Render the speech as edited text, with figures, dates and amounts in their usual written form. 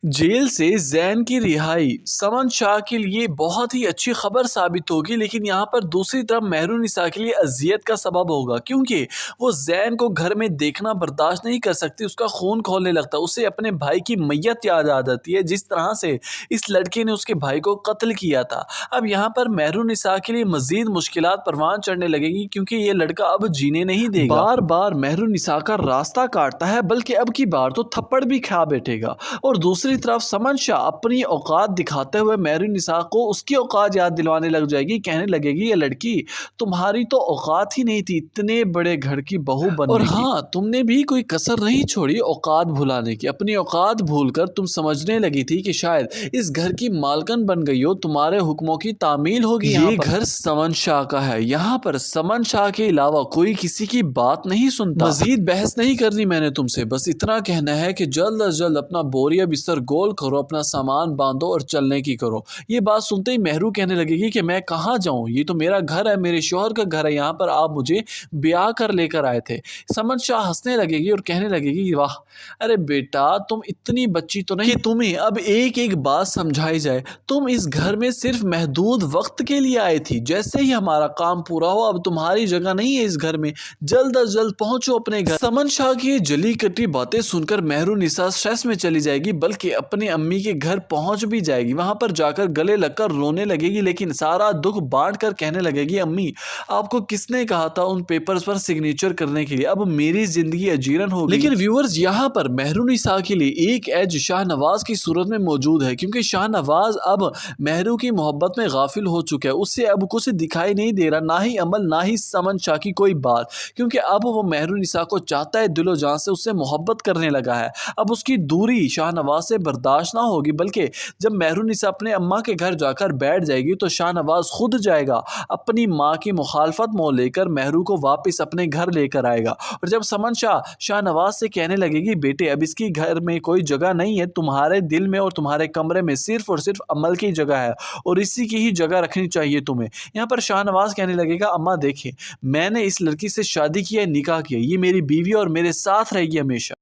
Jail से जैन की रिहाई समन शाह के लिए बहुत ही अच्छी खबर साबित होगी, लेकिन यहाँ पर दूसरी तरफ मेहरुनिसा के लिए अजियत का सबब होगा, क्योंकि वो जैन को घर में देखना बर्दाश्त नहीं कर सकती। उसका खून खौलने लगता है, उसे अपने भाई की मैयत याद आ जाती है, जिस तरह से इस लड़के ने उसके भाई को कत्ल किया था। अब यहाँ पर मेहरुनिसा के लिए मजीद मुश्किलात परवान चढ़ने लगेगी, क्योंकि ये लड़का अब जीने नहीं देगा। बार बार मेहरुनिसा का रास्ता काटता है, बल्कि अब की बार तो थप्पड़ भी खा बैठेगा। और दूसरी तरफ समन शाह अपनी औकात दिखाते हुए मेहरुनिसा को उसकी औकात याद दिलवाने लग जाएगी। कहने लगेगी, ये लड़की तुम्हारी तो औकात ही नहीं थी इतने बड़े घर की बहू बनने और हाँ, तुमने भी कोई कसर नहीं छोड़ी औकात भुलाने की। अपनी औकात भूलकर तुम समझने लगी थी कि शायद इस घर की मालकन बन गई हो, तुम्हारे हुक्मों की तामील होगी। ये घर समन शाह का है, यहाँ पर समन शाह के अलावा कोई किसी की बात नहीं सुनता। मजीद बहस नहीं करनी मैंने तुमसे, बस इतना कहना है कि जल्द अज जल्द अपना बोरिया बिस्तर गोल करो, अपना सामान बांधो और चलने की करो। ये बात सुनते ही मेहरू कहने लगेगी कि मैं कहाँ जाऊँ, ये तो मेरा घर है, मेरे शौहर का घर है, यहाँ पर आप मुझे ब्याह कर लेकर आए थे। समन शाह हंसने लगेगी और कहने लगेगी, वाह अरे बेटा, तुम इतनी बच्ची तो नहीं कि तुम्हें अब एक एक बात समझाई जाए। तुम इस घर में सिर्फ महदूद वक्त के लिए आई थी, जैसे ही हमारा काम पूरा हो अब तुम्हारी जगह नहीं है इस घर में, जल्द अज जल्द पहुंचो अपने घर। समन शाह की जली कटी बातें सुनकर मेहरुनिसा स्ट्रेस में चली जाएगी, बल्कि अपनी अम्मी के घर पहुंच भी जाएगी। वहां पर जाकर गले लगकर रोने लगेगी, लेकिन सारा दुख बांट कर कहने लगेगी, अम्मी आपको किसने कहा था उन पेपर्स पर सिग्नेचर करने के लिए, अब मेरी जिंदगी अजीरन हो गई। लेकिन व्यूअर्स, यहाँ पर मेहरुनिसा के लिए एक एज शाहनवाज की सूरत में मौजूद है, क्योंकि शाहनवाज अब मेहरू की मोहब्बत में गाफिल हो चुका है। उससे अब कुछ दिखाई नहीं दे रहा, ना ही अमल ना ही समन शाह की कोई बात, क्योंकि अब वो मेहरुनिसा को चाहता है, दिलो जान से उससे मोहब्बत करने लगा है। अब उसकी दूरी शाहनवाज से बर्दाश्त ना होगी, बल्कि जब मेहरुनिसा अपने अम्मा के घर जाकर बैठ जाएगी तो शाहनवाज खुद जाएगा, अपनी माँ की मुखालफत मोल लेकर मेहरू को वापस अपने घर लेकर आएगा। और जब समन शाह शाहनवाज से कहने लगेगी, बेटे अब इसकी घर में कोई जगह नहीं है, तुम्हारे दिल में और तुम्हारे कमरे में सिर्फ और सिर्फ अमल की जगह है और इसी की ही जगह रखनी चाहिए तुम्हें। यहाँ पर शाहनवाज कहने लगेगा, अम्मा देखिए, मैंने इस लड़की से शादी की है, निकाह किया, ये मेरी बीवी और मेरे साथ रहेगी हमेशा।